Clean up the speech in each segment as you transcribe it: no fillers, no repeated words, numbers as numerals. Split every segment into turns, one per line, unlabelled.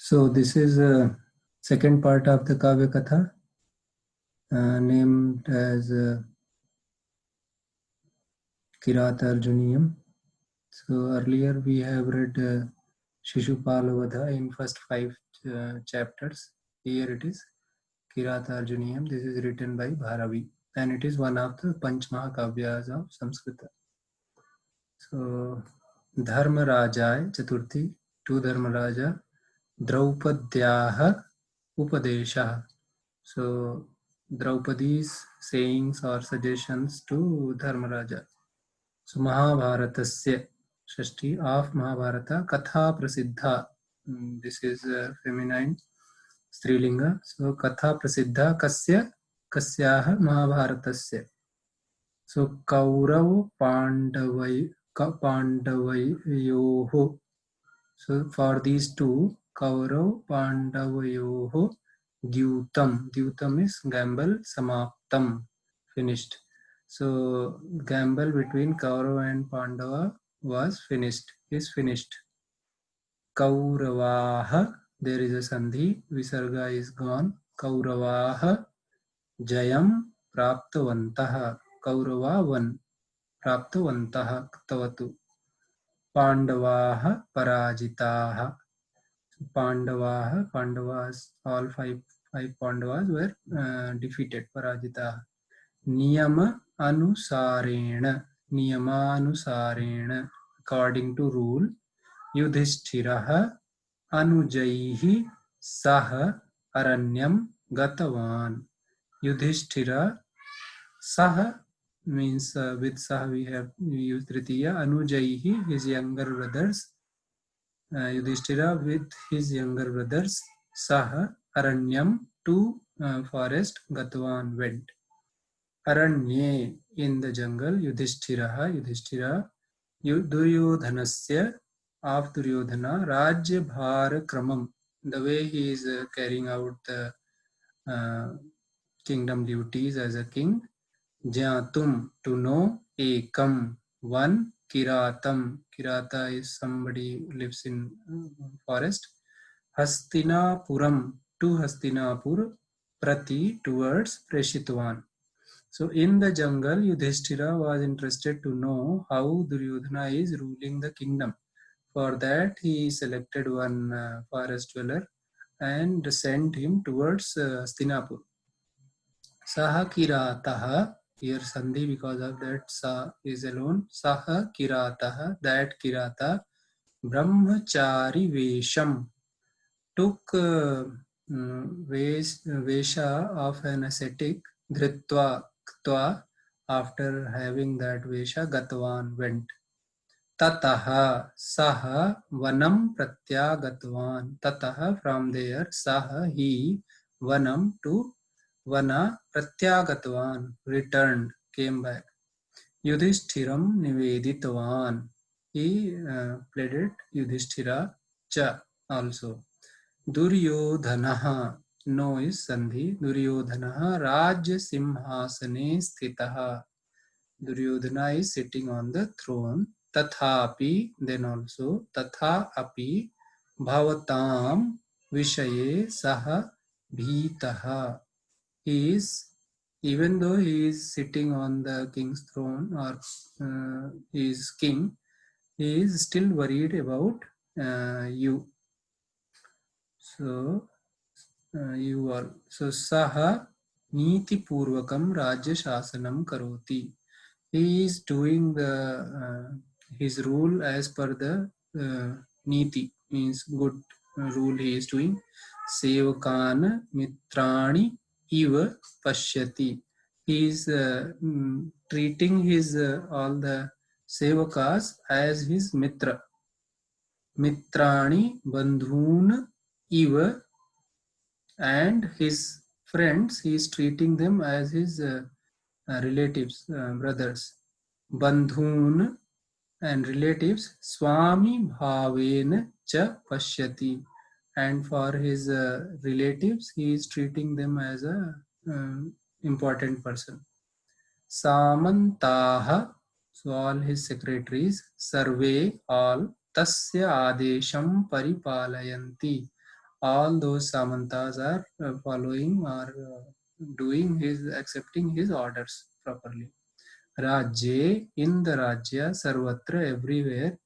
So this is a second part of the Kavya Katha named as Kirata Arjuniyam. So earlier we have read Shishupala Vadha in first 5 chapters. Here it is Kirata Arjuniyam. This is written by Bharavi and it is one of the Panch Mahakavyas of Sanskrit. So Dharmarajaya Chaturthi to Dharmaraja Draupadyaha Upadesha. So Draupadi's sayings or suggestions to Dharmaraja. So Mahabharatasya Shashti of Mahabharata Katha Prasiddha. This is feminine Strilinga. So Katha Prasiddha Kasya Kasyaha Mahabharatasya. So Kaurav Pandavayoho. So for these two, Kaurav Pandavayoho Dyutam. Dyutam is gamble Samaptam. Finished. So gamble between Kaurav and Pandava was finished. Is finished. Kauravaha. There is a sandhi. Visarga is gone. Kauravaha Jayam Praptavantaha. Kaurava one. Praptavantaha Tavatu. Pandavaha Parajitaha. Pandavas, all five Pandavas were defeated. Parajitaha. Niyama Anusarena. According to rule. Yudhishthiraha Anujaihi Saha Aranyam Gatavan. Yudhishthira Saha means with Saha we have used Tritiya. Anujaihi, his younger brothers. Yudhishthira with his younger brothers. Saha Aranyam to forest Gatavan went. Aranye in the jungle. Yudhishthira Duryodhanasya of Duryodhana Rajya Bhara Kramam. The way he is carrying out the kingdom duties as a king. Jnatum to know. Ekam one. Kiratam. Kirata is somebody who lives in forest. Hastinapuram to Hastinapur. Prati towards Preshitwan. So in the jungle, Yudhishthira was interested to know how Duryodhana is ruling the kingdom. For that, he selected one forest dweller and sent him towards Hastinapur. Saha Kirataha, here Sandhi because of that Sa is alone. Saha Kirataha, that Kirata, Brahmachari Vesham, took Vesha of an ascetic, Dhritva, Ktva, after having that Vesha, Gatvan went. Tataha, Saha, Vanam Pratyagatvan. Tataha, from there, Saha, he, Vanam to Vana Pratyagatvan, returned, came back. Yudhishtiram Niveditavan. He pleaded Yudhishthira cha also. Duryodhanaha, no is Sandhi. Duryodhanaha Rajya Simhasane Sthitaha. Duryodhana is sitting on the throne. Tathapi, then also. Tatha api Bhavatam Vishaye Saha Bhitaha. He is, even though he is sitting on the king's throne or he is king, he is still worried about you. So, you are. So, Saha Niti Purvakam Rajya Shasanam Karoti. He is doing the his rule as per the Niti, means good rule he is doing. Sevakana Mitrani Iva Pashyati. He is treating his all the Sevakas as his Mitra. Mitrani Bandhun Iva, and his friends, he is treating them as his relatives, brothers. Bandhun and relatives. Swami Bhavena cha Pashyati. And for his relatives, he is treating them as a important person. Samantaha, so all his secretaries. Sarve, all. Tasya Adesham Paripalayanti. all those samantas are following or doing his, accepting his orders properly. Rajye, in the Rajya, Sarvatra, everywhere,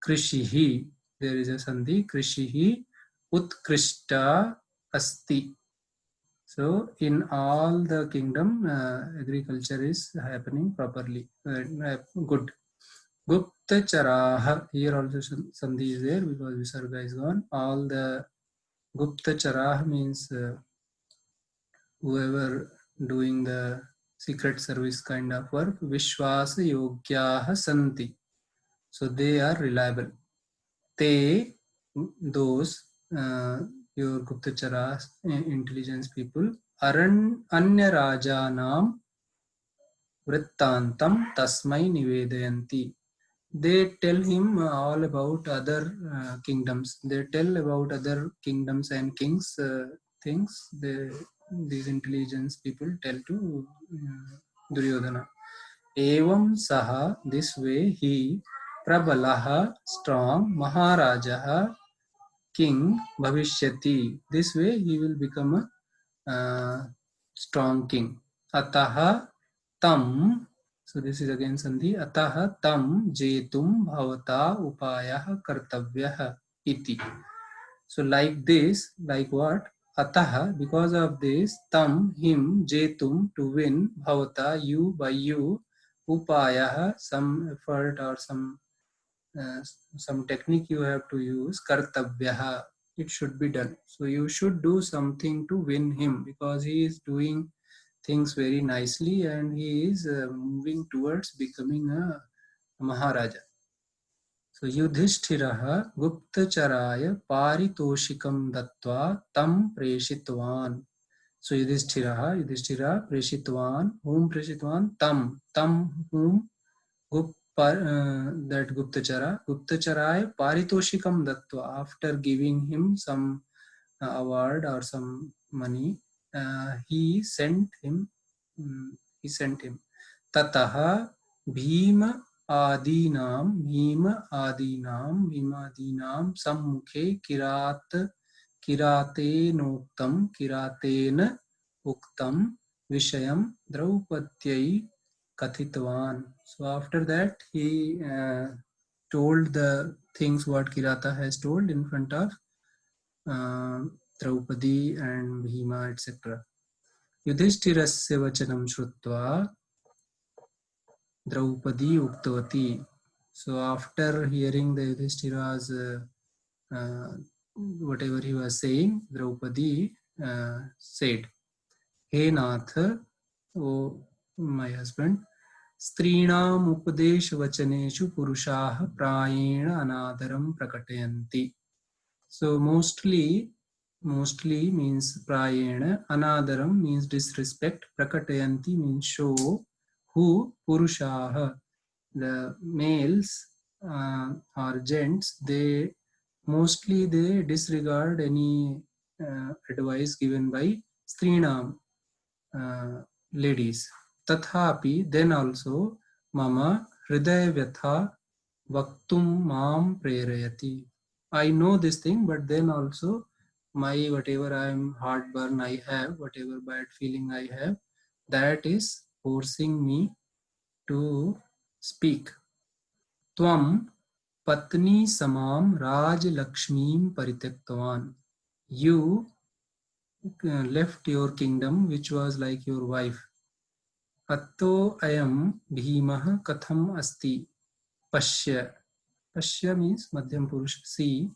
Krishihi, there is a Sandhi, Krishihi, Utkrishta Asti. So in all the kingdom, agriculture is happening properly, good. Gupta Charaha, here also Sandhi is there because Visarga is gone. All the Gupta Charah means whoever doing the secret service kind of work, Vishwasa Yogyaha Santi. So they are reliable. They, those, your Guptacharas, intelligence people, Anya Rajanam Vrittantam Tasmai Nivedayanti. They tell him all about other kingdoms. They tell about other kingdoms and kings things. These intelligence people tell to Duryodhana. Evam saha, this way he, Prabalaha, strong, Maharajaha, king, Bhavishyati. This way he will become a strong king. Ataha tam, so this is again Sandhi, Ataha tam jetum bhavata upayah kartavyah iti. So like this, like what? Ataha, because of this, tam, him, jetum, to win, bhavata, you, by you, upayah, some effort or some technique you have to use, kartavyah, it should be done. So you should do something to win him because he is doing things very nicely and he is moving towards becoming a Maharaja. So Yudhishthirah Guptacharaya Paritoshikam Dattva Tam Preshitvan. So Yudhishthira Preshitvan, whom Preshitvan? Tam whom that Guptacharaya Paritoshikam Dattva, after giving him some award or some money, he sent him. Tataha Bhima Adinam Sammukhe Kiratena Uktam Vishayam Draupadyai Kathitvan. So after that he told the things what Kirata has told in front of Draupadi and Bhima, etc. Yudhishthirasya vachanam shrutva Draupadi uktavati. So after hearing the Yudhishthira's whatever he was saying, Draupadi said, Hey Nath, O my husband, Strinam upadesh vachaneshu purushaha prayena anadaram prakatayanti. So mostly means prayena, anadaram means disrespect, prakatayanti means show, who, purushaha, the males or gents, they mostly they disregard any advice given by strinam, ladies. Tathapi, then also, mama hridaya vyatha vaktum mam prerayati. I know this thing, but then also my whatever I am heartburn I have, whatever bad feeling I have, that is forcing me to speak. Tvam patni samam raj lakshmim parityaktavan. You left your kingdom, which was like your wife. Atto ayam bhimah katham asti. Pashya. Pashya means Madhyam Purush. See.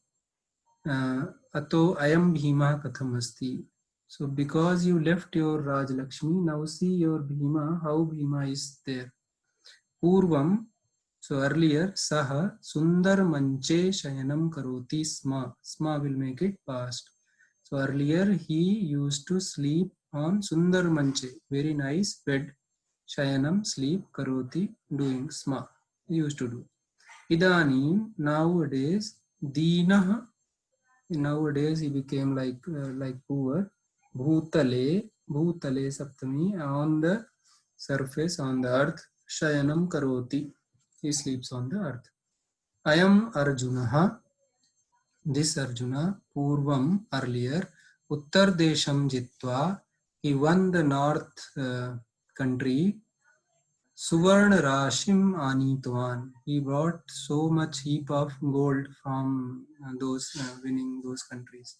Atto ayam bhimah katham asti. So because you left your Raj Lakshmi, now see your Bhima, how Bhima is there. Purvam, so earlier, Saha Sundar Manche Shayanam Karoti Sma. Sma will make it past. So earlier he used to sleep on Sundar Manche, very nice bed. Shayanam, sleep, Karoti, doing Sma. He used to do. Idanim, nowadays, Deenah, nowadays he became like poor. Bhutale Saptami, on the surface, on the earth. Shayanam Karoti, he sleeps on the earth. Ayam Arjunaha, this Arjuna, Purvam, earlier, Uttar Desham Jitva, he won the north country, Suvarna Rashim Anitwan. He brought so much heap of gold from those winning those countries.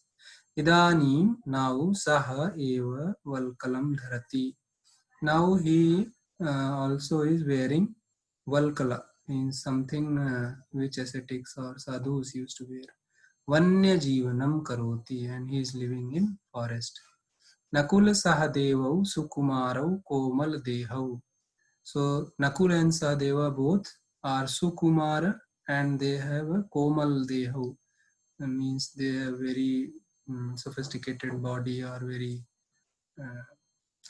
Idanim, now Saha Eva Valkalam Dharati. Now he also is wearing Valkala, means something which ascetics or sadhus used to wear. Vanya Jivanam Karoti, and he is living in forest. Nakula Sahadevau Sukumarau Komal Dehau. So Nakul and Sahadeva both are Sukumara and they have a Komal Dehu. That means they have very sophisticated body or very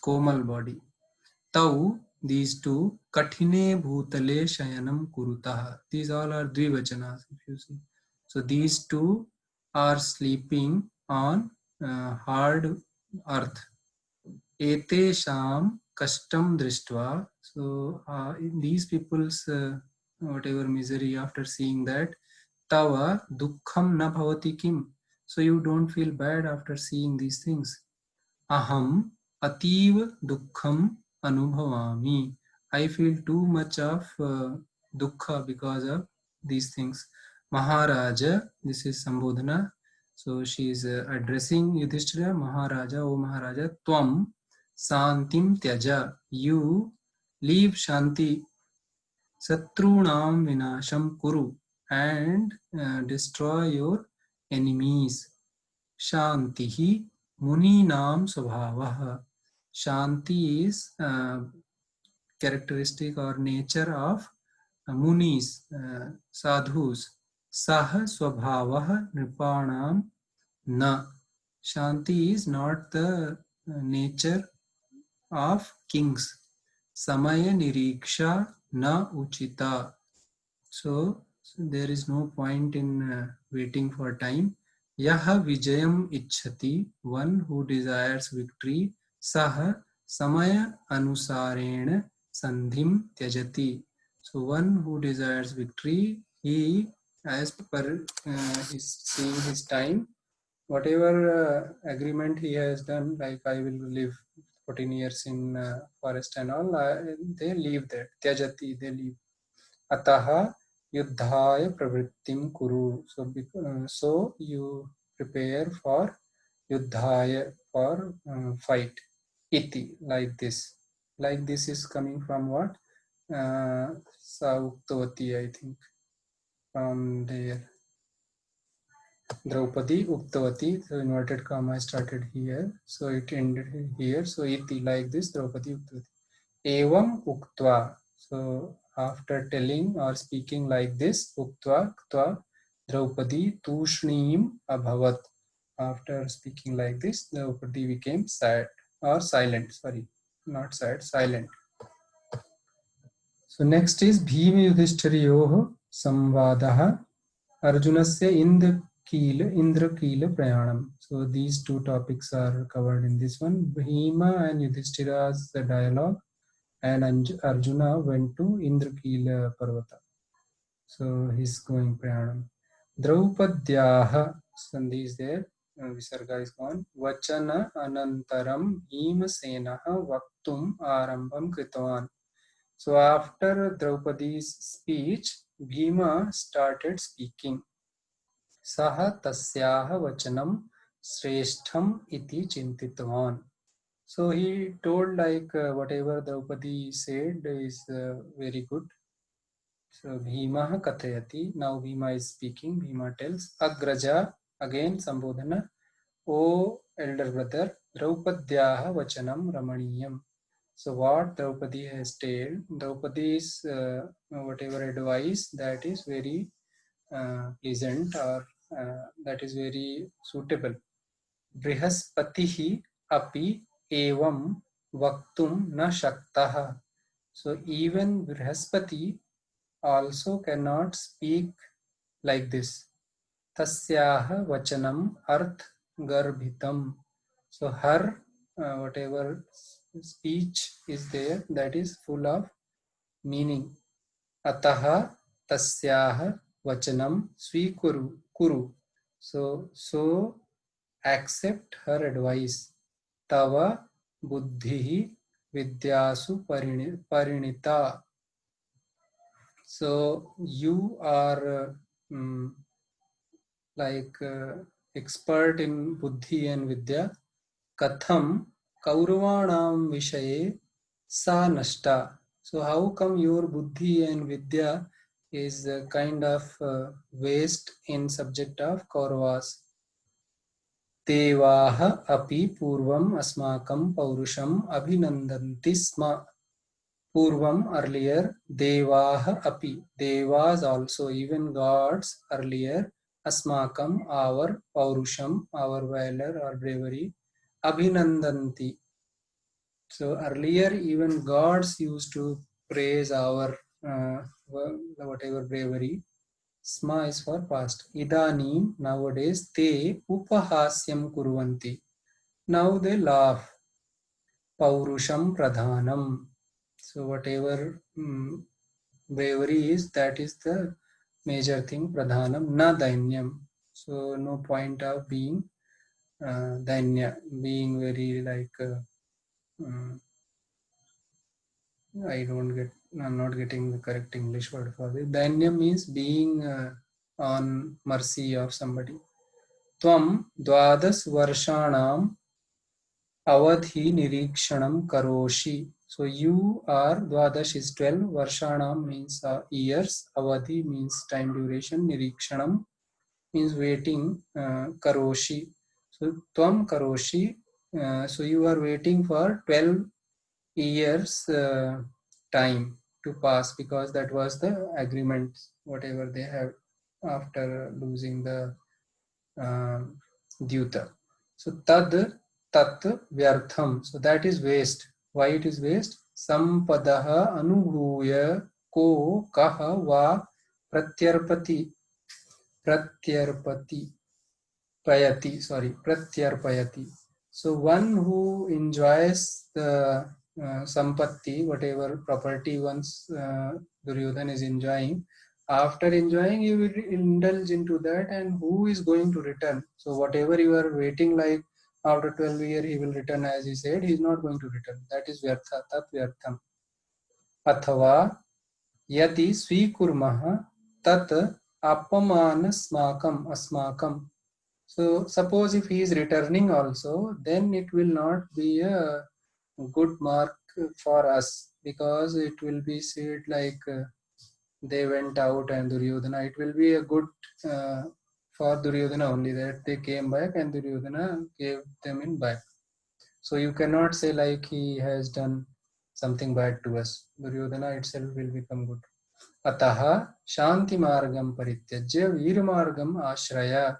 Komal body. Tau, these two, Kathine Bhutale Shayanam Kurutaha. These all are Dvivachanas, if you see. So these two are sleeping on hard earth. Etesham Kashtam Drishtva. So these people's whatever misery after seeing that, Tava Dukkham na bhavati kim. So you don't feel bad after seeing these things. Aham Ativ Dukkham Anubhavami. I feel too much of dukkha because of these things. Maharaja, this is Sambodhana. So she is addressing Yudhishthira. Maharaja, O Maharaja, Tvam Santim Tyaja. You leave Shanti. Satrunam Vinasham Kuru and destroy your enemies. Shantihi Muninam Swabhavaha. Shanti is characteristic or nature of Munis, sadhus. Sah Swabhavaha Nripanam Na. Shanti is not the nature of kings. Samaya Niriksha Na Uchita. So there is no point in waiting for time. Yaha Vijayam Ichhati, one who desires victory, Saha Samaya Anusarena Sandhim Tyajati. So one who desires victory, he, as per is seeing his time, whatever agreement he has done, like I will live 14 years in forest and all, they leave that. Tyajati, they leave. Ataha yuddhaya pravrittim kuru. So you prepare for yuddhaya, for fight. Iti, like this. Like this is coming from what? Sauktavati, I think. From there. Draupadi Uktavati, so inverted comma started here. So it ended here. So iti, like this, Draupadi Uktavati. Evam Uktva. So after telling or speaking like this, Uktva, Ktva, Draupadi Tushneem Abhavat. After speaking like this, Draupadi became sad or silent. Sorry, not sad, silent. So next is Bhima Yudhishthiriyoh Samvadaha Arjunasya Indra Kila Prayanam. So these two topics are covered in this one. Bhima and Yudhishthira's dialogue, and Arjuna went to Indrakila Parvata. So he's going Prayanam. Draupadyaha, Sandhi is there, Visarga is gone. Vachana Anantaram Bhimasenaha Vaktum Arambam Kritavan. So after Draupadi's speech, Bhima started speaking. Saha tasyaha vachanam sreshtham iti chintitvan. So he told like whatever Draupadi said is very good. So Bhima kathayati. Now Bhima is speaking. Bhima tells Agraja, again Sambodhana. O elder brother, Draupadyaha vachanam ramaniyam. So what Draupadi has told, Draupadi's whatever advice, that is very pleasant or that is very suitable. Brihaspatihi api evam vaktum na shaktaha. So even Brihaspati also cannot speak like this. Tasyaha vachanam arth garbhitam. So her whatever speech is there, that is full of meaning. Ataha tasyaha vachanam svikuru kuru. So accept her advice. Tava buddhi vidyasu parinita. So you are like expert in buddhi and vidya. Katham Kauravanam Vishaye Sa Nashta. So how come your buddhi and vidya is a kind of waste in subject of Kauravas? Devaha api purvam asmakam paurusham abhinandanti sma. Purvam earlier, Devaha api. Devas also, even gods earlier, asmakam our paurusham, our valor or bravery, abhinandanti. So earlier, even gods used to praise our whatever bravery. Sma is for past. Idanim, nowadays, te upahasyam kurvanti. Now they laugh. Paurusham pradhanam. So whatever bravery is, that is the major thing. Pradhanam, na dainyam. So no point of being dainya, being very like I'm not getting the correct English word for it. Dainya means being on mercy of somebody. Tvam dvadas varshanam avadhi nirikshanam karoshi. So you are, dvadash is 12, varshanam means years, avadhi means time duration, nirikshanam means waiting, karoshi. So tvam karoshi, so you are waiting for 12 years time to pass, because that was the agreement whatever they have after losing the dyuta. So tad tat vyartham, so that is waste. Why it is waste? Sampadaha anubhuya ko kaha va pratyarpati pratyarpayati. So one who enjoys the sampatti, whatever property once Duryodhana is enjoying, after enjoying he will indulge into that, and who is going to return? So whatever you are waiting, like after 12 years he will return, as he said, he is not going to return. That is vyartha, tat vyartham. Athava yati svikurmah tat apamanasmakam asmakam. So suppose if he is returning also, then it will not be a good mark for us, because it will be said like they went out and Duryodhana. It will be a good for Duryodhana only, that they came back and Duryodhana gave them in back. So you cannot say like he has done something bad to us. Duryodhana itself will become good. Ataha shanti margam parityajya veer margam ashraya.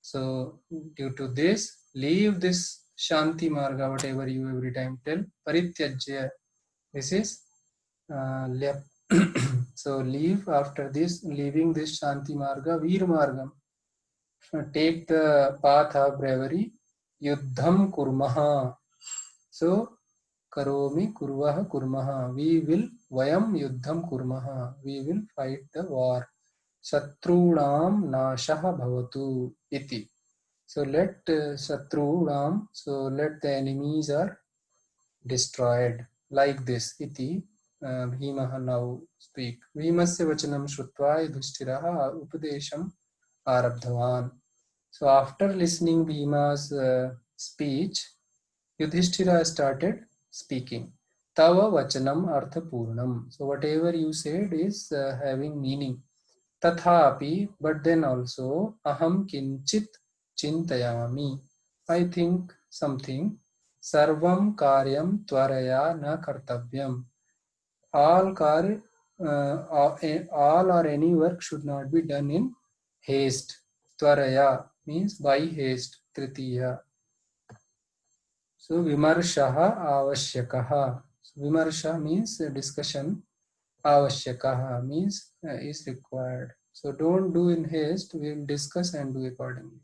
So due to this, leave this shanti marga, whatever you every time tell, parityajya. This is so leave, after this, leaving this shanti marga, veer margam. Take the path of bravery, yuddham kurmaha. So karomi kurvaha kurmaha. We will vayam yuddham kurmaha. We will fight the war. Shatrunam nashaha bhavatu iti. So let Shatrunam, so let the enemies are destroyed. Like this, iti Bhimaha now speak. Bhimasya vachanam shrutva Yudhishthiraha upadesham arabdhavan. So after listening Bhima's speech, Yudhishthira started speaking. Tava vachanam artha purnam. So whatever you said is having meaning. Tathapi, but then also, aham kinchit chintayami. I think something. Sarvam karyam tvaraya na kartavyam. All all or any work should not be done in haste. Tvaraya means by haste. Tritiya. So vimarshaha avashyakaha. So vimarsha means discussion. Avashyakaha means is required. So don't do in haste, we will discuss and do accordingly.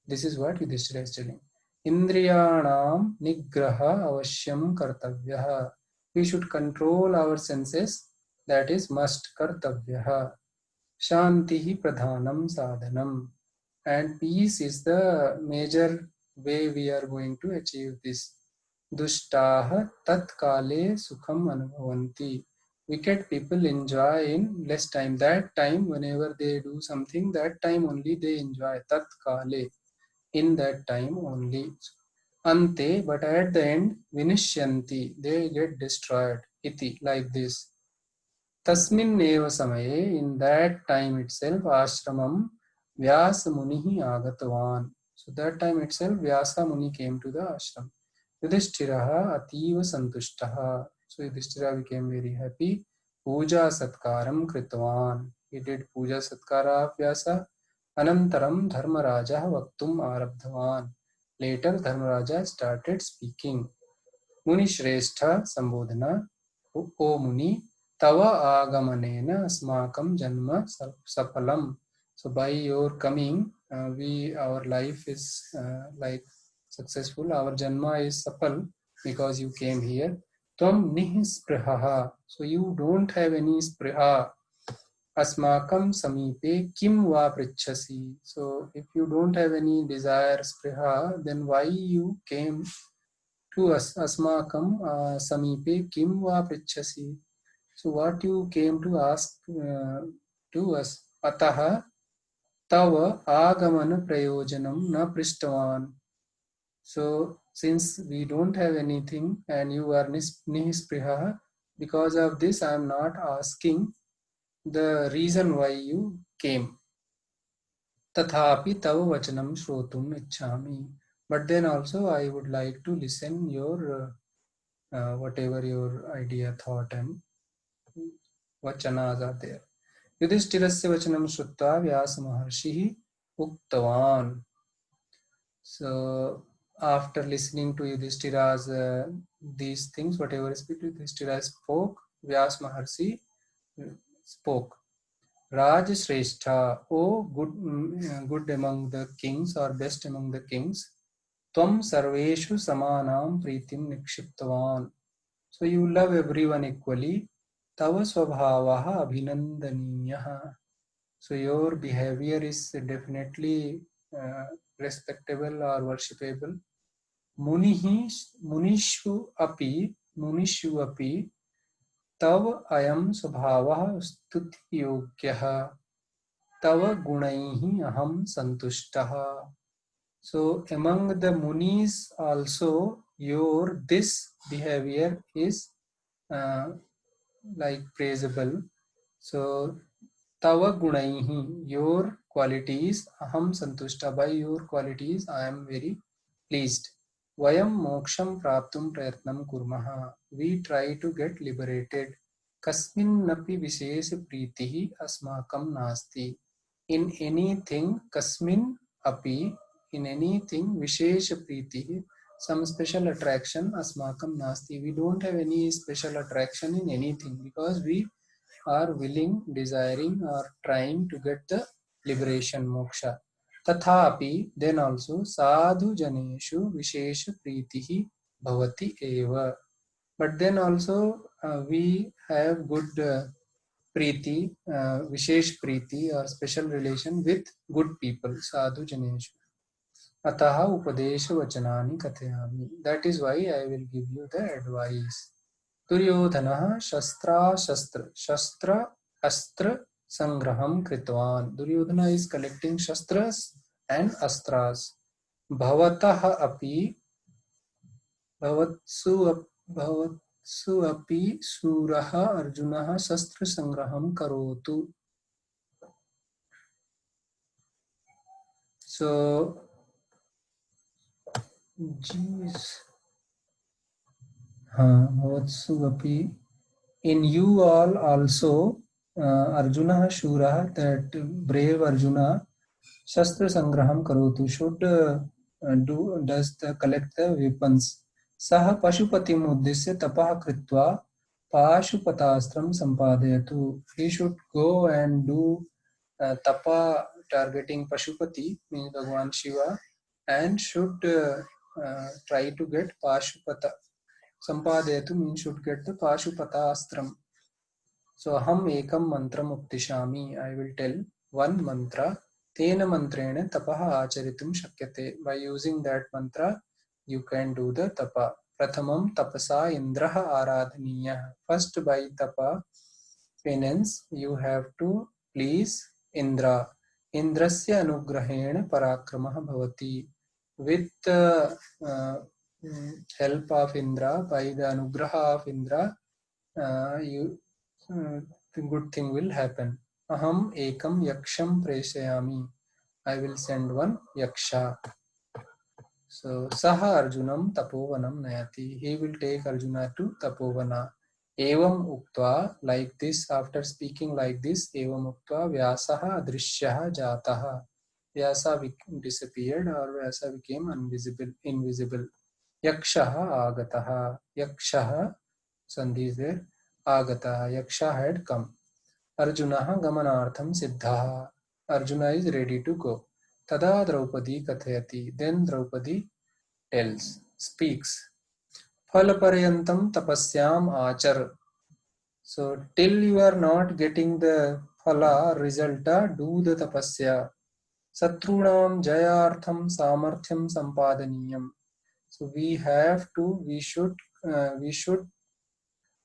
This is what Yudhishthira is telling. Indriyanam nigraha avashyam kartavyaha. We should control our senses, that is must kartavyaha. Shantihi pradhanam sadhanam. and peace is the major way we are going to achieve this. Dushtaha tat kale sukham anubhavanti. Wicked people enjoy in less time. That time, whenever they do something, that time only they enjoy. Tat kale, in that time only. Ante, but at the end, vinishyanti, they get destroyed. Iti, like this. तस्मिन् एव समये, in that time itself, ashramam Vyasa Munihi agatvan. So that time itself, Vyasa Muni came to the ashram. Yudhishthiraha ativa santushtaha. So Yudhishthira became very happy. Puja satkaram kritvan. He did puja satkara of Vyasa. Anantaram Dharmaraja vaktum arabdhavan. Later Dharmaraja started speaking. Muni Shrestha Sambodhana. O Muni, Tava Agamanena Asmakam Janma Sapalam. So by your coming, our life is like successful. Our Janma is Sapal because you came here. Tvam Nihi Sprihaha. So you don't have any Spriha. Asmakam Samipe Kim Va Prichasi. So if you don't have any desire, Spriha, then why you came to us? Asmakam Samipe Kim Va Prichasi. So what you came to ask to us? Ataha tava agamana prayojanam na prishtavan. So since we don't have anything and you are nihispriha, because of this I am not asking the reason why you came. Tathapi tava vachanam shrotum ichchami. But then also I would like to listen your whatever your idea, thought and vachanas are there. Yudhishthirasya vachanam shrutva Vyasa Maharshihi uktavan. So after listening to Yudhishthira's these things, whatever Yudhishthira spoke, Vyasa Maharshi spoke. Raj Shrestha, O good among the kings or best among the kings, Tvam sarveshu samanam pritim nikshiptavan. So you love everyone equally. Tava swabhavaha abhinandaniyaha. So your behavior is definitely respectable or worshipable. Munishu api tav ayam swabhavah stuti yogyah tav gunaihi aham santushtaha. So among the munis also your this behavior is like praisable. So Tava gunaihi, your qualities, aham santushta, by your qualities I am very pleased. Vayam moksham praptum prayatnam kurmaha. We try to get liberated. Kasmin napi vishesha pritihi asmakam nasti. In anything, kasmin api, in anything, vishesha pritihi, some special attraction asmakam nasti. We don't have any special attraction in anything because we are willing, desiring or trying to get the liberation, moksha. Tathapi, then also sadhu janeshu vishesha pritihi bhavati eva. But then also we have good priti, vishesh priti or special relation with good people, sadhu janeshu. Ataha upadesha vachanani kathayami. That is why I will give you the advice. Duryodhana shastra astra sangraham kritvan. Duryodhana is collecting shastras and astras. Bhavatah api bhavatsu api suraha arjunaha shastra sangraham karotu. So, bhavatsu api, in you all also Arjuna Shura, that brave Arjuna, Shastra Sangraham Karotu, should collect the weapons. Saha Pashupatim Uddisya Tapaha Kritva Pashupatastram Sampadayatu. He should go and do tapa targeting Pashupati, means Bhagwan Shiva, and should try to get Pashupata. Sampadayatu means should get the Pashupatastram. So aham ekam mantram uptishami. I will tell one mantra. Tena mantrena tapaha acharitum shakyate. By using that mantra, you can do the tapa. Prathamam tapasa indraha aradhaniyah. First, by tapa penance, you have to please Indra. Indrasya anugrahena parakramah bhavati. With help of Indra, by the anugraha of Indra, the good thing will happen. Aham ekam yaksham preshayami. I will send one yaksha. So saha arjunam tapovanam nayati. He will take Arjuna to tapovana. Evam uktva, like this, after speaking like this, evam uktva vyasaha adrishyaha jataha. Vyasa disappeared, or Vyasa became invisible. Yakshaha agataha. Yakshaha, sandhi is there. Agataha. Yaksha had come. Arjunaha gamanartham siddhaha. Arjuna is ready to go. Tada Draupadi kathayati. Then Draupadi speaks. Phalaparyantam tapasyam achar. So till you are not getting the phala result, do the tapasya. Satrunam jayartham samarthyam sampadaniyam. So we should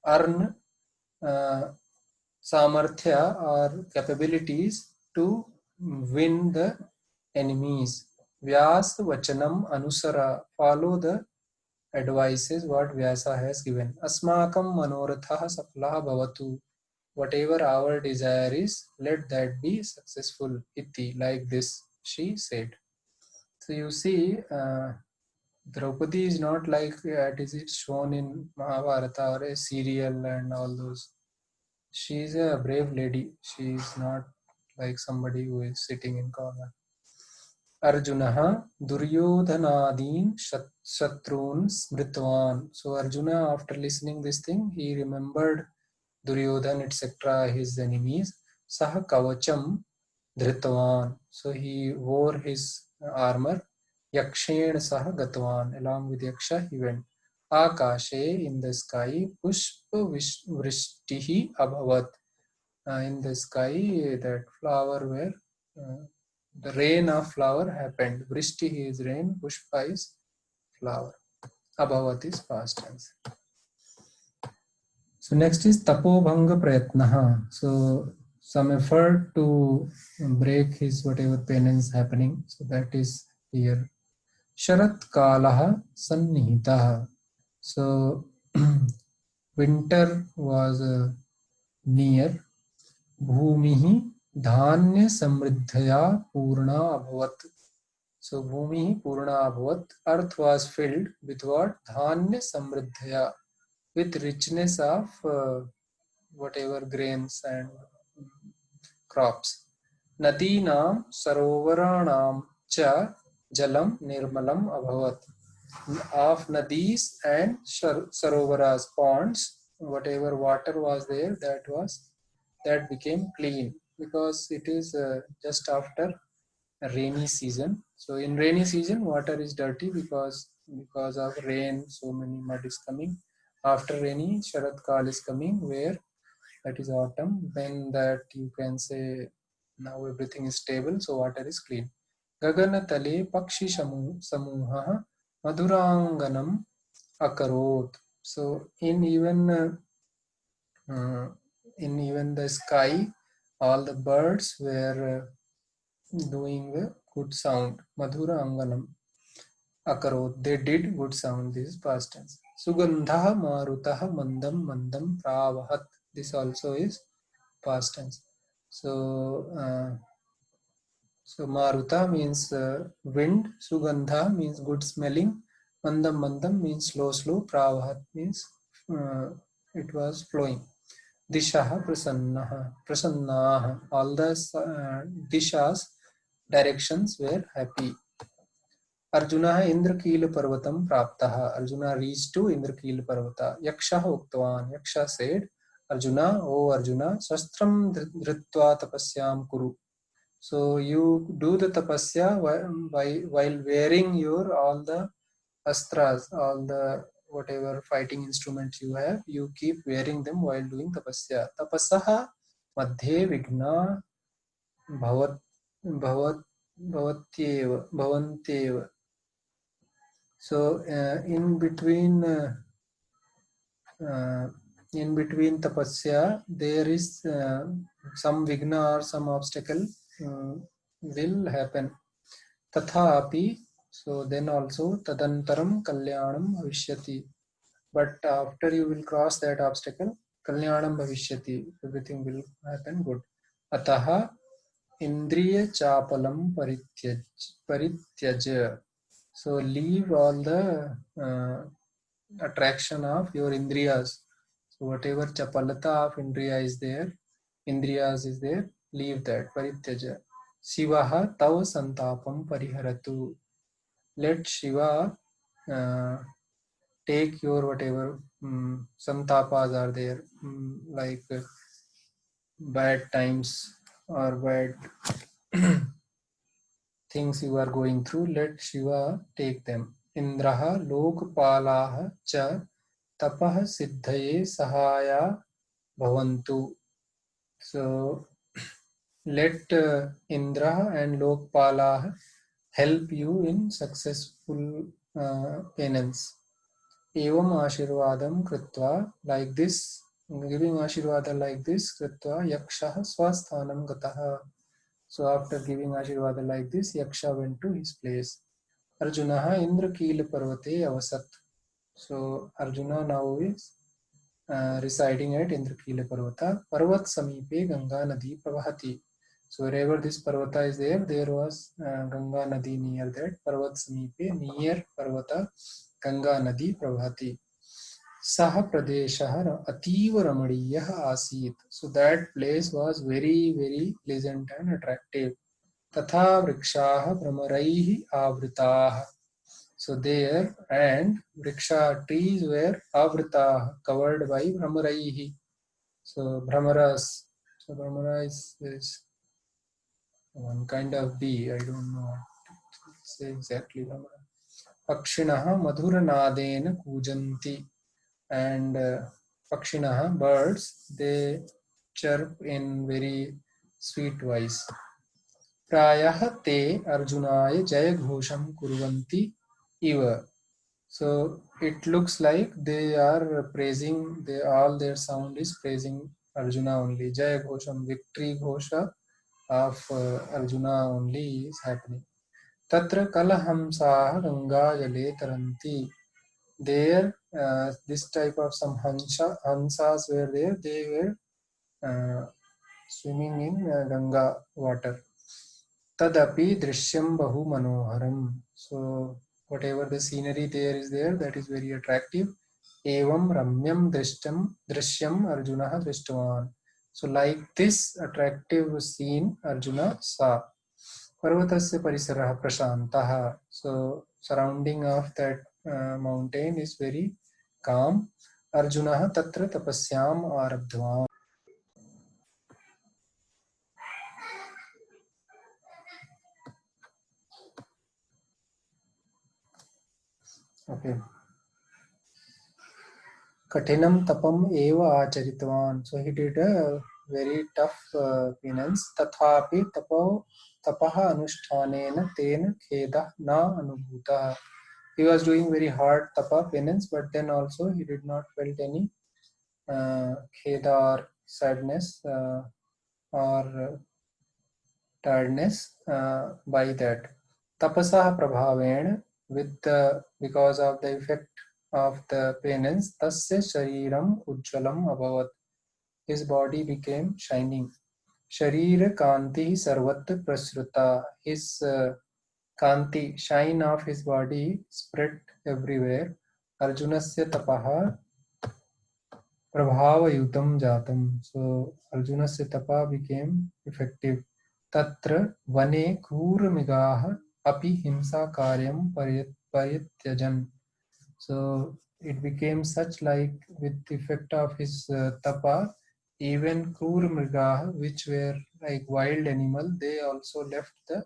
earn samarthya or capabilities to win the enemies. Vyas vachanam anusara. Follow the advices what Vyasa has given. Asmakam manoratha saflaha bhavatu. Whatever our desire is, let that be successful. Iti. Like this, she said. So you see, Draupadi is not like it is shown in Mahabharata or a serial and all those. She is a brave lady. She is not like somebody who is sitting in corner. Arjuna Duryodhanadin Shatrun Smritvan. So Arjuna, after listening this thing, he remembered Duryodhan, etc., his enemies. Saha Kavacham Dhritvan. So he wore his armor. Yakshen Saha Gatvan. Along with Yaksha, he went. Akashe, in the sky, Pushpa Vrishtihi Abhavat. In the sky, that flower were the rain of flower happened. Vrishti is rain, Pushpa is flower. Abhavat is past tense. So next is Tapobhanga Prayatnaha. So some effort to break his whatever penance happening. So that is here. Sharat Kalaha Sannihitaha. So winter was near. Bhumihi Dhanya Samriddhaya Purna Abhavat. So Bhumi Purna Abhavat. Earth was filled with what? Dhanya Samriddhaya. With richness of whatever grains and crops. Nadinam Sarovaranam Cha Jalam Nirmalam Abhavat. Of nadis and sarovaras, ponds, whatever water was there, that became clean, because it is just after rainy season. So in rainy season, water is dirty because of rain, so many mud is coming. After rainy, Sharat Kal is coming, where that is autumn, when that you can say now everything is stable, so water is clean. Gagana tale pakshi samuha madhuranganam akarot. So in even the sky, all the birds were doing a good sound. Madhura anganam akarot. They did good sound. This is past tense. Sugandha marutaha mandam mandam pravahat. This also is past tense. So Maruta means wind. Sugandha means good smelling. Mandam mandam means slow. Pravahat means it was flowing. Dishaha prasannaha. All the dishas, directions, were happy. Arjuna Indrakila Parvatam Praptaha. Arjuna reached to Indrakila Parvata. Yaksha Uktvan. Yaksha said, Arjuna, O Arjuna, Shastram Dhritva Tapasyam Kuru. So you do the tapasya while wearing your all the astras, all the whatever fighting instruments you have, you keep wearing them while doing tapasya. Tapasaha madhye vigna bhavat bhavantyeva. So uh, in between tapasya, there is some vigna or some obstacle uh, will happen. Tathapi, so then also tadantaram kalyanam bhavishyati. But after you will cross that obstacle, kalyanam bhavishyati, everything will happen good. Ataha indriya chapalam parityaj. So leave all the attraction of your indriyas. So whatever chapalata of indriyas is there, leave that. Parityaja. Shivaha tav santapam pariharatu. Let Shiva take your whatever santapas are there, like bad times or bad things you are going through. Let Shiva take them. Indraha lokpalaha cha tapah siddhaye sahaya bhavantu. So let Indra and Lokpala help you in successful penance. Evam Ashirvadam Kritva, like this, giving Ashirvada like this, Kritva Yaksha Swasthanam Gataha. So after giving Ashirvada like this, Yaksha went to his place. Arjunaha Indra Kila Parvate Avasat. So Arjuna now is residing at Indrakila Parvata. Parvat Samipe Ganga Nadi Pravahati. So wherever this Parvata is there, there was Ganga Nadi near that. Parvat Samipe, near Parvata, Ganga Nadi Pravahati. Saha Pradeshah Ativa Ramadiyah Asit. So that place was very, very pleasant and attractive. Tatha Vrikshaha Brahmaraihi Avritaha. So there and vriksha trees were avrita, covered by brahmaraihi. So brahmaras. So brahmara is one kind of bee. I don't know what to say exactly. Brahmara. Pakshinaha madhuranadena kujanti. And pakshinaha, birds, they chirp in very sweet voice. Prayah te arjunaya jaya ghosham kurvanti iva. So it looks like they are praising, all their sound is praising Arjuna only. Jaya Ghosham, victory Ghosha of Arjuna only is happening. Tatra Kalahamsaha Ganga Jale Taranti. There, this type of some Hansas were there, they were swimming in Ganga water. Tadapi Drishyam Bahu Manoharam. So whatever the scenery there is there, that is very attractive. Evam Ramyam Drishyam Arjuna Drishtavan. So like this attractive scene Arjuna saw. Parvatasya parisarah prashantaha. So surrounding of that mountain is very calm. Arjuna tatra tapasyam arabdhvan. Okay. Katinam tapam eva acharitvan. So he did a very tough penance. Tathapi tapaha anushthanena tena kheda na anubhuta. He was doing very hard tapa penance, but then also he did not felt any kheda or sadness or tiredness by that. Tapasah prabhaven, with because of the effect of the penance, tasya shariram ujjalam abhavat. His body became shining. Sharira kanti sarvat prasruta. His kanti, shine of his body spread everywhere. Arjunasya tapaha prabhavayutam jatam. So Arjunasya tapa became effective. Tatra vane kruramigaha api himsa karyam parityajan. So it became such like with the effect of his tapa, even kruramigaha, which were like wild animal, they also left the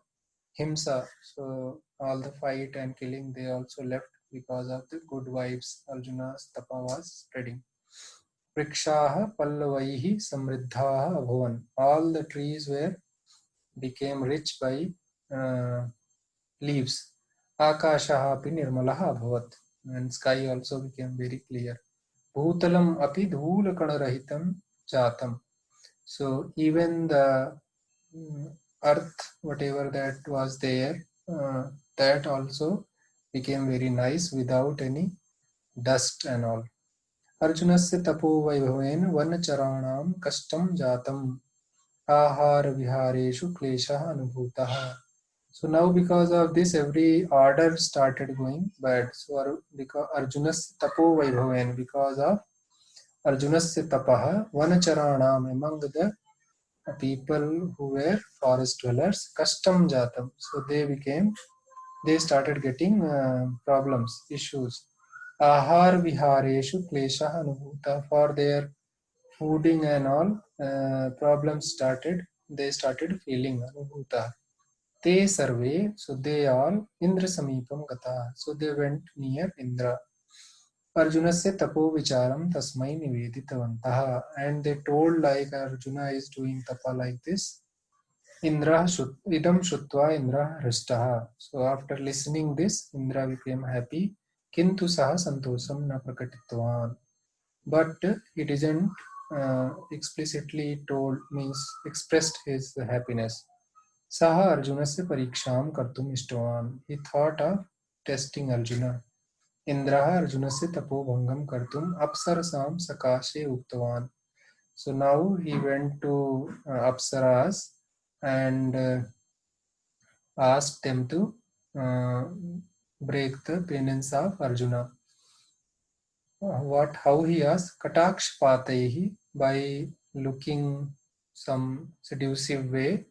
himsa. So all the fight and killing, they also left because of the good vibes Arjuna's tapa was spreading. Vrikshaha pallavaihi samriddhaha abhavan. All the trees were became rich by leaves. Akashah api nirmalah abhavat, and sky also became very clear. Bhutalam api dhulakana jatam. So even the earth, whatever that was there, that also became very nice without any dust and all. Arjunasya tapo vaibhaven vancharanam kastam jatam ahara vihareshu kleshah anubhutah. So now because of this, every order started going bad. So because Arjunasya tapo vaibhaven, because of Arjunasya tapaha vanacharanam, among the people who were forest dwellers, kastam jatam. So they started getting problems, issues. Ahar vihareshu kleshah anubhuta, for their fooding and all problems started. They started feeling anubhuta. Te sarve, so they all Indra samipam gata. So they went near Indra. Arjunasya tapo vicharam tasmai niveditavantaha, and they told like Arjuna is doing tapa like this. Indra idam shutva Indra hristaha. So after listening this, Indra became happy. Kintu saha santosam na prakatitvan. But he didn't explicitly told, means expressed his happiness. Saha Arjunasya pariksham kartum ishtavan. He thought of testing Arjuna. Indraha Arjunasya tapobhangam kartum apsarasam sakashe uktavan. So now he went to Apsaras and asked them to break the penance of Arjuna. How he asked? Katakshpataihi, by looking some seductive way.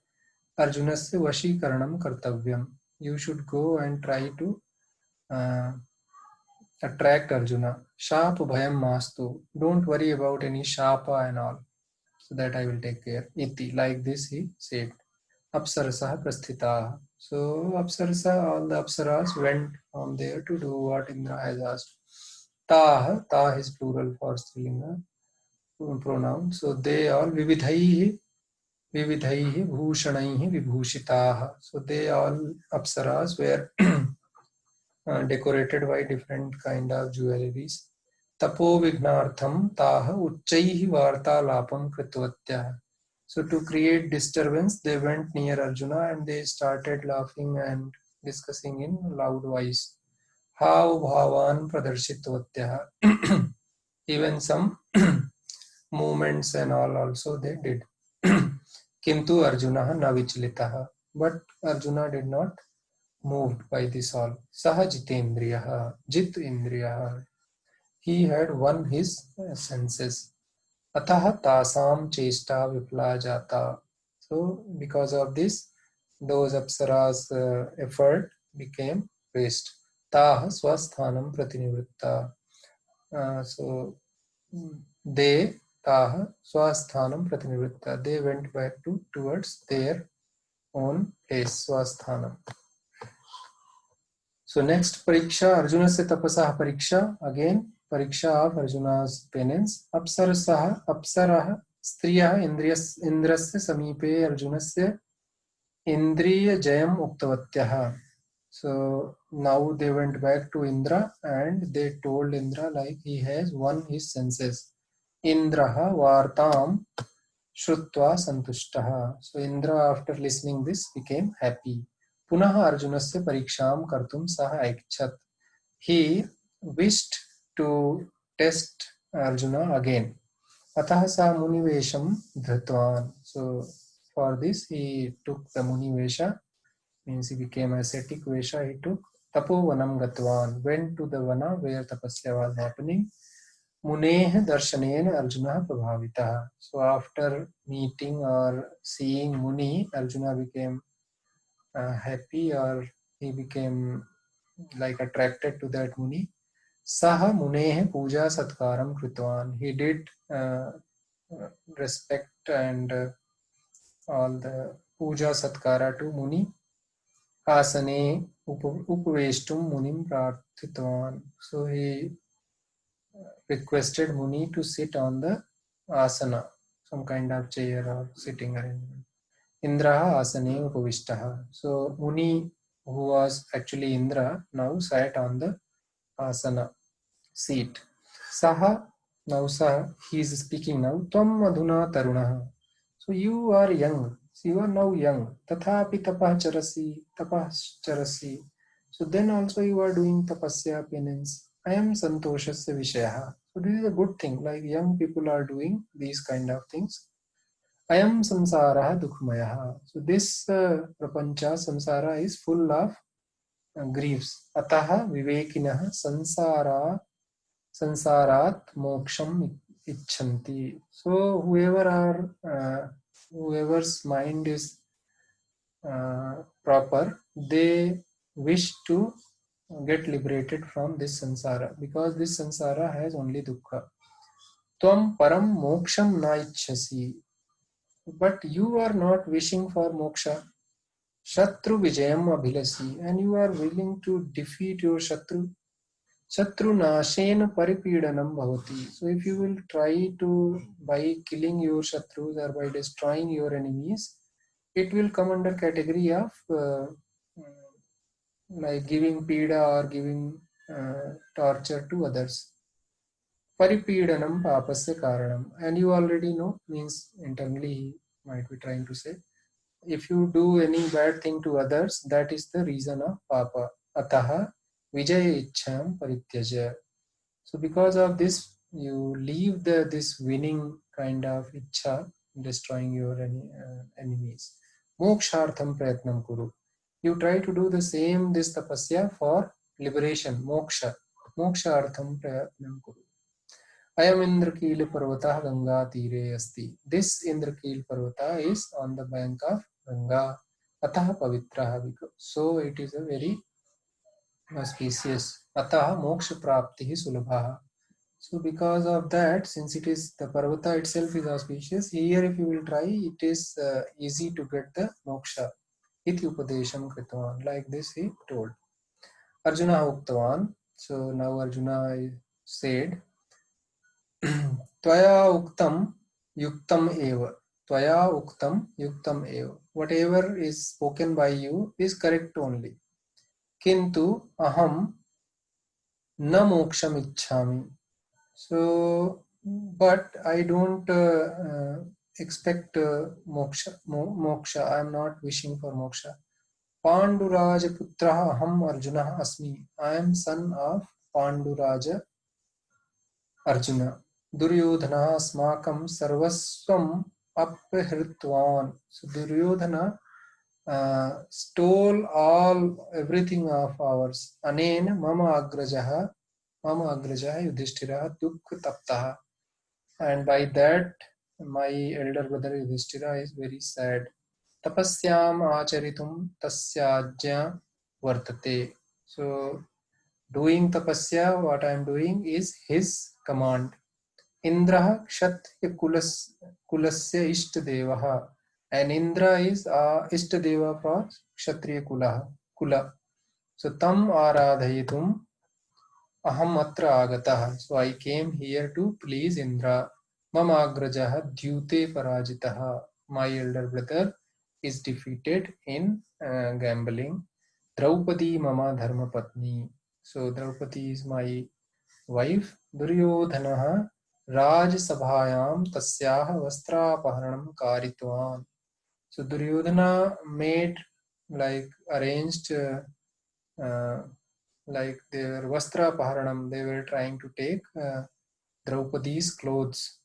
Arjunasya vashikaranam kartavyam. You should go and try to attract Arjuna. Shapa bhayam mastu. Don't worry about any shapa and all. So that I will take care. Iti. Like this he said. Apsarasah prasthita. So Apsarasa, all the Apsaras went on there to do what Indra has asked. Tah is plural for Strilinga pronoun. So they all vividhaihi bhushanaihi vibhushitaah. So they all Apsaras were decorated by different kind of jewelries. Tapo vignartham taha uchchaihi vartalapam kritvatyah. So to create disturbance, they went near Arjuna and they started laughing and discussing in loud voice. How bhavan pradarshitvatyah. Even some movements and all also they did. Kintu Arjuna na vichlitaha. But Arjuna did not moved by this all. Sahajitendriyaha, Jit Indriyaha. He had won his senses. Ataha tasam chesta vipla jata. So because of this, those apsaras effort became waste. Taha swasthanam pratinivritta. So they taha swasthanam pratinivritta. They went back towards their own place, swasthanam. So next pariksha, Arjuna se tapasah pariksha. Again, pariksha of Arjuna's penance. Apsarah striyah indrasya samipe Arjunasya indriya jayam uktavatyah. So now they went back to Indra and they told Indra like he has won his senses. Indraha vartam shrutva santushtaha. So Indra, after listening this, became happy. Punah Arjunasya pariksham kartum saha aikchat. He wished to test Arjuna again. Atah sa munivesham dhritvan. So for this he took the munivesha, means he became ascetic vesha. He took tapovanam gatvan, went to the vana where tapasya was happening. Muneh darshanen Arjuna prabhavitah. So after meeting or seeing Muni, Arjuna became happy, or he became like attracted to that Muni. Saha Muneh puja satkaram kritvan. He did respect and all the puja satkara to Muni. Asane upaveshtum munim prarthitvan. So he requested Muni to sit on the asana, some kind of chair or sitting arrangement. Indraha asane upavishtaha. So Muni, who was actually Indra, now sat on the asana, seat. Saha, now Saha, he is speaking now. Tvam adhuna tarunaha. So you are young. So you are now young. Tathapi tapah charasi, tapah charasi. So then also you are doing tapasya, penance. I am santoshasya vishayaha. So this is a good thing. Like young people are doing these kind of things. Ayam samsara dukhmayaha. So this prapancha, samsara is full of griefs. Ataha vivekinah sansarat moksham icchanti. So whoever's mind is proper, they wish to get liberated from this sansara, because this sansara has only dukkha. Tvam param moksham na ichchasi. But you are not wishing for moksha. Shatru vijayam abhilasi, and you are willing to defeat your shatru. Shatru nashena paripidanam bhavati. So if you will try to, by killing your shatrus or by destroying your enemies, it will come under category of like giving pida or giving torture to others. Paripidanam papasya karanam. And you already know, means internally he might be trying to say, if you do any bad thing to others, that is the reason of papa. Ataha vijaya ichcham parityaja. So because of this, you leave this winning kind of ichcha, destroying your enemies. Mokshartham prayatnam kuru. You try to do the same, this tapasya for liberation, moksha. Mokshartham prayatnam kuru. Ayam Indrakil Parvata Ganga Tire Asti. This Indrakil Parvata is on the bank of Ganga. Ataha Pavitraha. So it is a very auspicious. Ataha Moksha Praptihi Sulabhaha. So because of that, since it is the Parvata itself is auspicious, here if you will try, it is easy to get the moksha. Iti upadesham kritavan. Like this he told. Arjuna uktavan. So now Arjuna said, Tvaya uktam yuktam eva. Tvaya uktam yuktam eva. Whatever is spoken by you is correct only. Kintu aham na moksham ichchami. So, but I don't expect moksha. I am not wishing for moksha. Panduraja putraha aham Arjuna asmi. I am son of Panduraja Arjuna. Duryodhana asmakam sarvasvam apahritvan. So Duryodhana stole everything of ours. Anen mama agrajaha Yudhishthira dukha taptaha. And by that, my elder brother Yudhishthira is very sad. Tapasyam acharitum tasyajya vartate. So doing tapasya, what I am doing is his command. Indraha kshatriya kulasya ishtadevaha. And Indra is ishtadeva for kshatriya kula. So tam aradhayitum aham atra agataha. So I came here to please Indra. Mama agrajaha dyute parajitaha. My elder brother is defeated in gambling. Draupadi mama dharma patni. So Draupadi is my wife. Duryodhanaha Raj Sabhayam Tasyaha Vastrapaharanam Karitvan. So Duryodhana made, like arranged, like they were Vastrapaharanam, they were trying to take Draupadi's clothes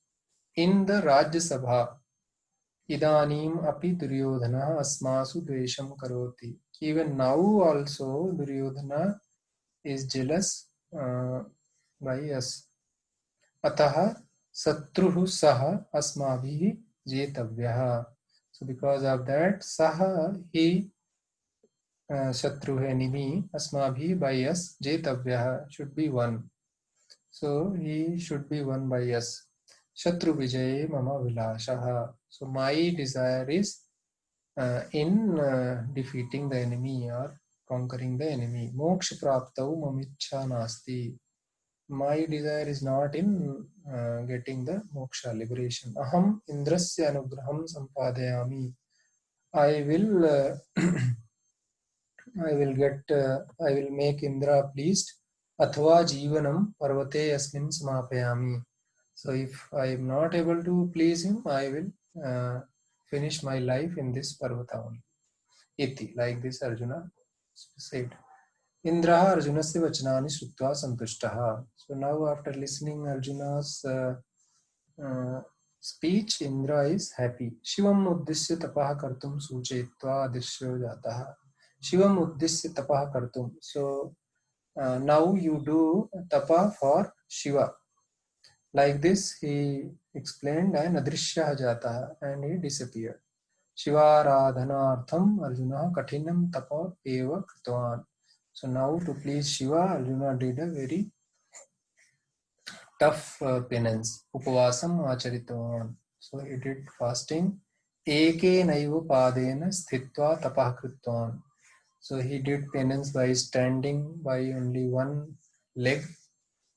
in the Rajya Sabha. Idanim api Duryodhana asmasu dvesham karoti. Even now also Duryodhana is jealous by us. Ataha satruhu saha asmabhihi jetavyaha. So because of that, saha, he, shatru, enemy, asmabhi, by us, jetavyaha, should be won. So he should be won by us. Shatru vijaye mama vilashaha. So my desire is in defeating the enemy or conquering the enemy. Moksha praptau mamichha nasti. My desire is not in getting the moksha, liberation. Aham indrasya anugraham sampadayami. I will I will make Indra pleased. Athva Jivanam Parvate Asmin Samapayami. So if I am not able to please him, I will finish my life in this Parvata only. Iti, like this Arjuna said. Indraha Arjunasya Vachanani Shrutva Santushtaha. So now after listening Arjuna's speech, Indra is happy. Shivam Uddisya Tapaha Kartum Suchetva Adishyo Jataha. Shivam Uddisya Tapaha Kartum. So now you do tapa for Shiva. Like this, he explained, and Adrishya Jataha, and he disappeared. Shivaradhanartham Arjuna Katinam Tapa Eva Kritvan. So now to please Shiva, Arjuna did a very tough penance. Upavasam Acharitvan. So he did fasting. Eke Naiva Padena Sthitva Tapah Kritvan. So he did penance by standing by only one leg.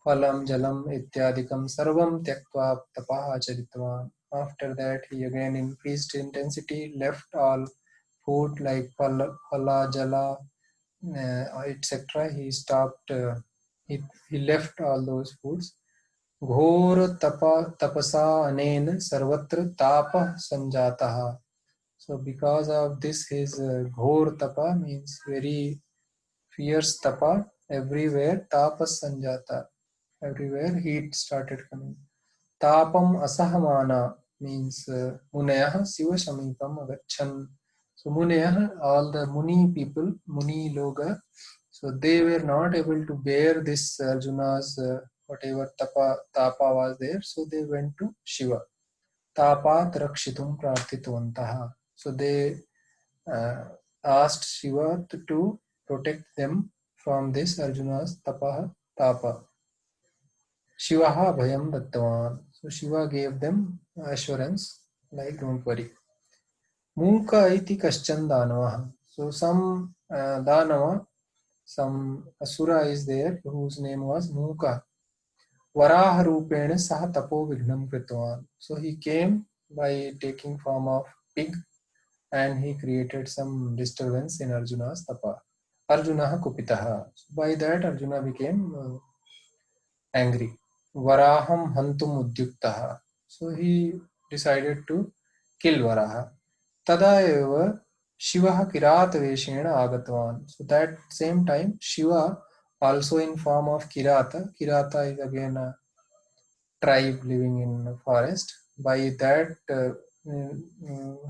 Phalam Jalam Ityadikam Sarvam Tyaktva Tapah Acharitvan. After that, he again increased intensity, left all food like phala, jala, etc. He stopped, he left all those foods. Ghor tapasa anen sarvatra tapa sanjataha. So because of this, his ghor tapa means very fierce tapa. Everywhere tapas sanjata. Everywhere heat started coming. Tapam asahamana means munayah siva shamipam agachan. So munayah, all the muni people, muni loga, so they were not able to bear this Arjuna's whatever tapa was there, so they went to Shiva. Tapat rakshitum prarthitvantaha. So they asked Shiva to protect them from this Arjuna's tapa. Shivaha bhayam dattavan. So Shiva gave them assurance, like don't worry. Munka iti kaschan danavaha. So some danava, some asura is there whose name was Munka. Varaha rupena saha tapo vignam kritvan. So he came by taking form of pig and he created some disturbance in Arjuna's tapa. Arjuna kupitaha. So by that Arjuna became angry. Varaham hantum udyuktaha. So he decided to kill Varaha. Tada eva Shivaha Kirata Veshena Agatvan. So that same time Shiva also in form of Kirata. Kirata is again a tribe living in a forest. By that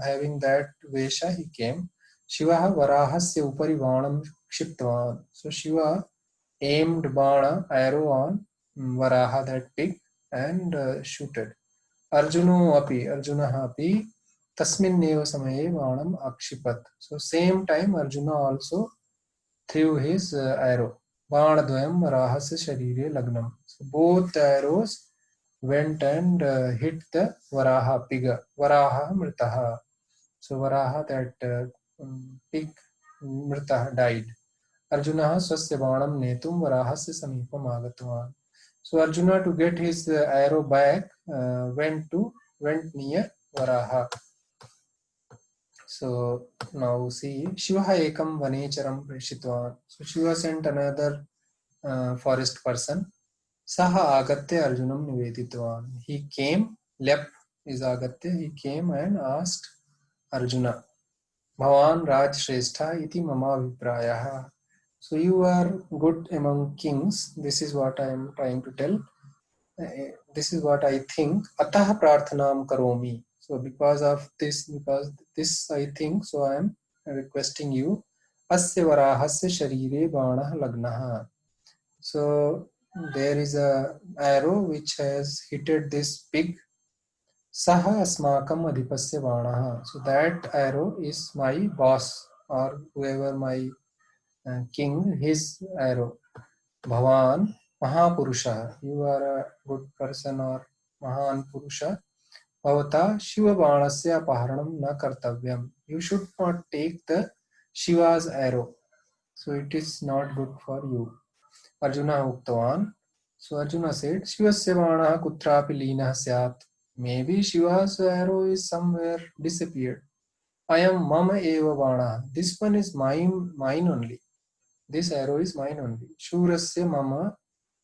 having that Vesha he came. Shivaha Varahasya Upari Vanam Kshiptvan. So Shiva aimed Bana arrow on Varaha, that pig, and shooted. Arjuna api tasminneva samaye Vanam akshipat. So same time Arjuna also threw his arrow. Vanadvayam Varahasya sharire lagnam. So both arrows went and hit the Varaha pig. Varaha mritaha. So Varaha, that pig, mritaha, died. Arjuna swasya baanam netum varahasya samipam agatvan. So Arjuna, to get his arrow back, went near Varaha. So now see, Shivaha ekam vanecharam preshitvan. So Shiva sent another forest person. Saha agatya Arjunam niveditvan. He came, lep is agatya, he came and asked Arjuna, Bhavan Raj Shrestha iti mama viprayaha. So you are good among kings. This is what I am trying to tell. This is what I think. Atah prarthanam karomi. So because this I think, so I am requesting you. Asya varahasya sharire banah lagnaha. So there is a arrow which has hitted this pig. Saha asmakam adhipasya banaha. So that arrow is my boss, or whoever my king, his arrow. Bhavan Mahapurusha. You are a good person or Mahan Purusha. Bhavata Shiva Banasya Paharanam na kartavyam. You should not take the Shiva's arrow. So it is not good for you. Arjuna Uktavan. So Arjuna said, Shivasya Banaha Kutrapi Lina Syat. Maybe Shiva's arrow is somewhere disappeared. Ayam mama eva vana. This one is mine only. This arrow is mine only. Shurasya mama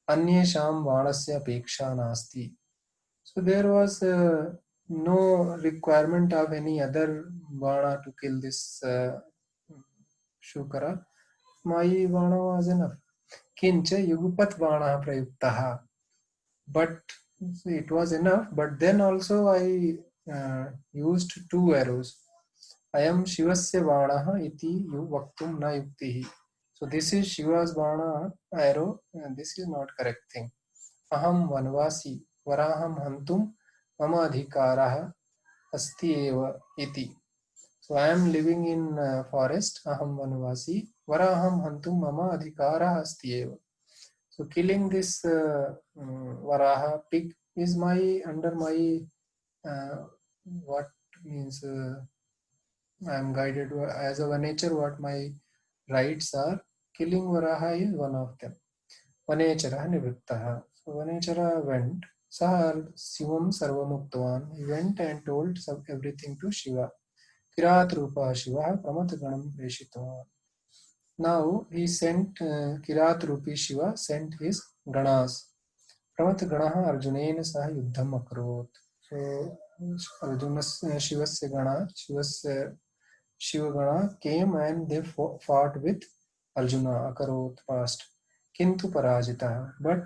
anyesham vanasya apeksha nasti. So there was no requirement of any other vana to kill this Shukara. My vana was enough. Kincha yugupat vana prayuktaha. But it was enough. But then also I used 2 arrows. Ayam Shivasya Vanaha iti vaktum na yuktihi. So this is Shiva's Vana arrow, and this is not correct thing. Aham Vanvasi Varaham Hantum Mama Adhikaraha Asti Eva iti. So I am living in forest. Aham Vanvasi Varaham Hantum Mama Adhikaraha Asti Eva. So killing this Varaha pig is under my what means I am guided as a nature. What my rights are, killing Varaha is one of them. Vanechara Nivrittaha. So Vanechara went. Sahar Sivam Sarvamuktavan. He went and told everything to Shiva. Kirat Rupa Shiva Pramat Ganam Preshitavan. Now he sent Kirat Rupi Shiva sent his Ganas. Pramat Ganaha Arjunen Sah Yuddham Akarot. So Arjuna Shivasya Gana Shivasya Shivagana came and they fought with Arjuna, Akarot past. Kintu Parajita, but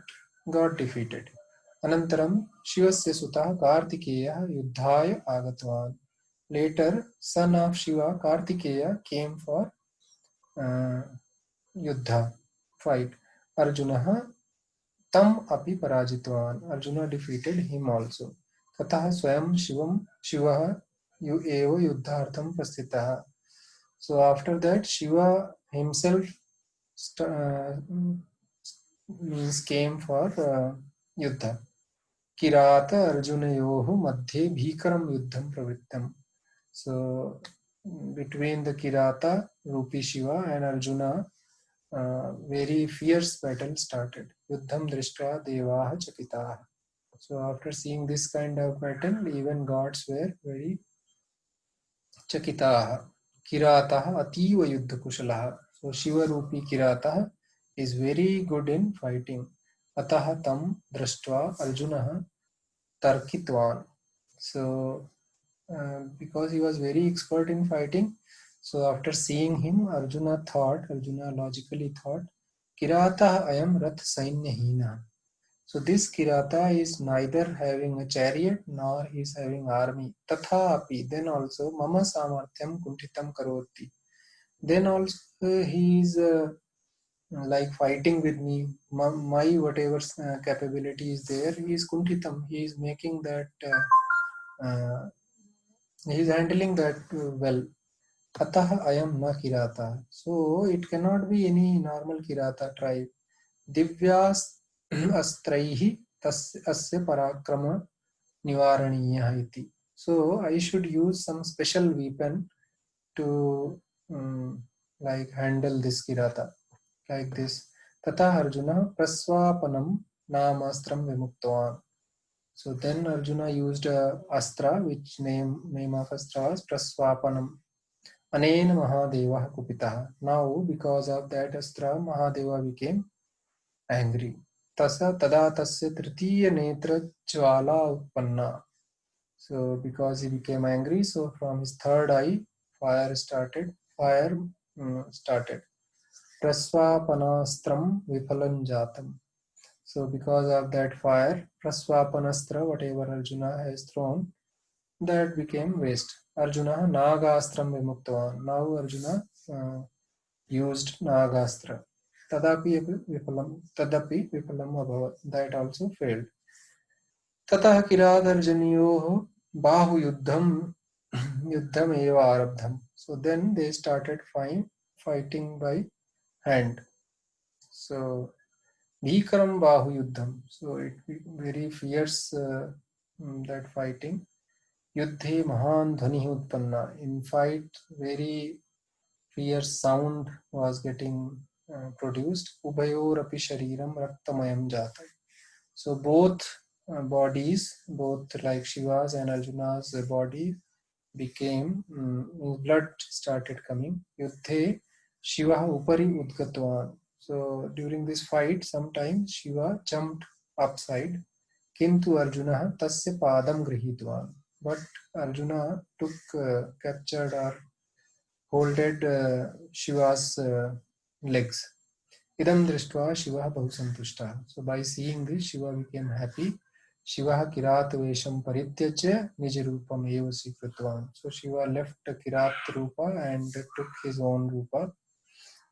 got defeated. Anantaram Shivasya Sutah Kartikeya Yuddhaya Agatvan. Later, son of Shiva Kartikeya came for Yuddha, fight. Arjuna tam api parajitvan. Arjuna defeated him also. Tatah swayam Shiva eva yuddhartham prasthitah. So after that, Shiva himself means came for Yuddha. Kirata Arjunayoho madhye bhikaram yuddham pravittam. So between the Kirata, Rupi Shiva and Arjuna, very fierce battle started. Yuddham drishtra devaha chakitaha. So after seeing this kind of battle, even gods were very chakitaha. Kirataha ativa yuddha kushalaha. So Shiva Rupi Kirataha is very good in fighting. Ataha tam drashtva Arjunaha tarkitvan. So because he was very expert in fighting, so after seeing him, Arjuna logically thought, Kirata ayam rath sainyahina. So this Kirata is neither having a chariot nor is having army. Tatha api, then also mama samarthyam kuntitam karoti. Then also he is like fighting with me. My whatever capability is there, he is kuntitam. He is making that. He is handling that well. Atah ayam na kirata. So it cannot be any normal kirata tribe. Divyas astraihi asya parakrama nivaraniya iti. So I should use some special weapon to like handle this kirata like this. Tata Arjuna praswapanam namastram vimuktavan. So then Arjuna used astra, which name of astra was praswapanam. Anena Mahadeva Kupitaha. Now, because of that astra, Mahadeva became angry. Tasa tada tasya tritiya netra jwala utpanna. So, because he became angry, so from his third eye, fire started. Praswapanastram vipalam jatam. So, because of that fire, Praswapanastra, whatever Arjuna has thrown, that became waste. Arjuna Nagastram Vimuktavan. Now Arjuna used Nagastra. Tadapi vipalam abhavat. That also failed. Tatah Kiradarjaniyoho Bahu Yuddham eva arabdham. So then they started fighting by hand. So Bhikaram Bahu Yuddham. So it very fierce that fighting. Yuddhe Mahan Dhani Utpanna. In fight, very fierce sound was getting produced. Ubayor api shariram raktamayam jata. So both bodies, both like Shiva's and Arjuna's body, became blood started coming. Yuddhe Shiva upari udgatvan. So during this fight, sometimes Shiva jumped upside. Kintu Arjuna tasya padam grihitvan. But Arjuna took captured or holded Shiva's legs. Idam drishtva Shiva bahu santushta. So by seeing this, Shiva became happy. Shiva Kirat Vesham Parityacha Nijarupam Eva Sikritvan. So Shiva left Kirat Rupa and took his own Rupa.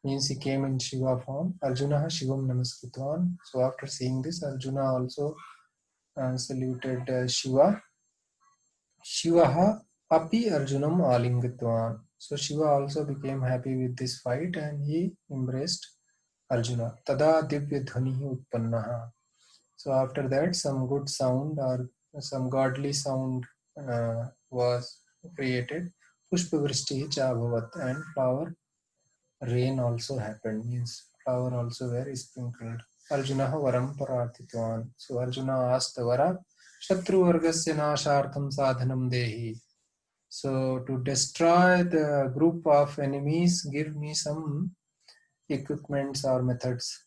Means he came in Shiva form. Arjuna Shivam Namaskritvan. So after seeing this, Arjuna also saluted Shiva. Shivaha api Arjunam alingatvan. So Shiva also became happy with this fight and he embraced Arjuna. Tada divya dhvanihi utpannaha. So after that, some good sound or some godly sound was created. Pushpa vrishti cha bhavat, and flower rain also happened. Means flower also were sprinkled. Arjuna varam pararthitvan. So Arjuna asked the vara, Shatru vargasya nashartham sadhanam dehi. So to destroy the group of enemies, give me some equipments or methods.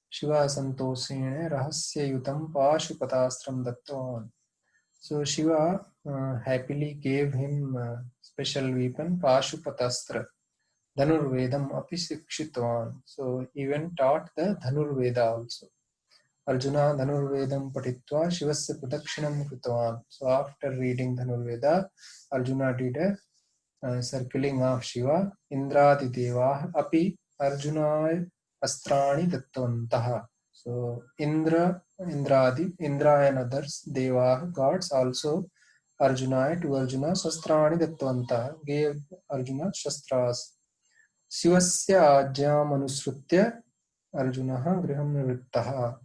Shiva santosene rahasya yutam pashupatastram dattavan. So Shiva happily gave him a special weapon, Pashupatastra. Dhanurvedam api sikshitvan. So even taught the Dhanurveda also. Arjuna Dhanurvedam patitva Shivasya pradakshinam krutvan. So after reading Dhanurveda, Arjuna did a circling of Shiva. Indradi Deva api Arjuna astrani dattvantaha. So Indra, Indra and others, Deva, gods also to Arjuna Shastrani Dattvantaha, gave Arjuna Shastras. Shivasya ajyam anusrutya Arjunaha griham nivrittaha.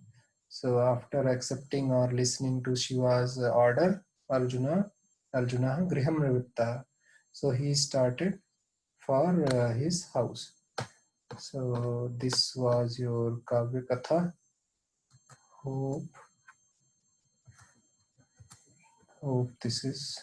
So after accepting or listening to Shiva's order, Arjuna griham nivrittaha. So he started for his house. So this was your Kavya Katha. Hope this is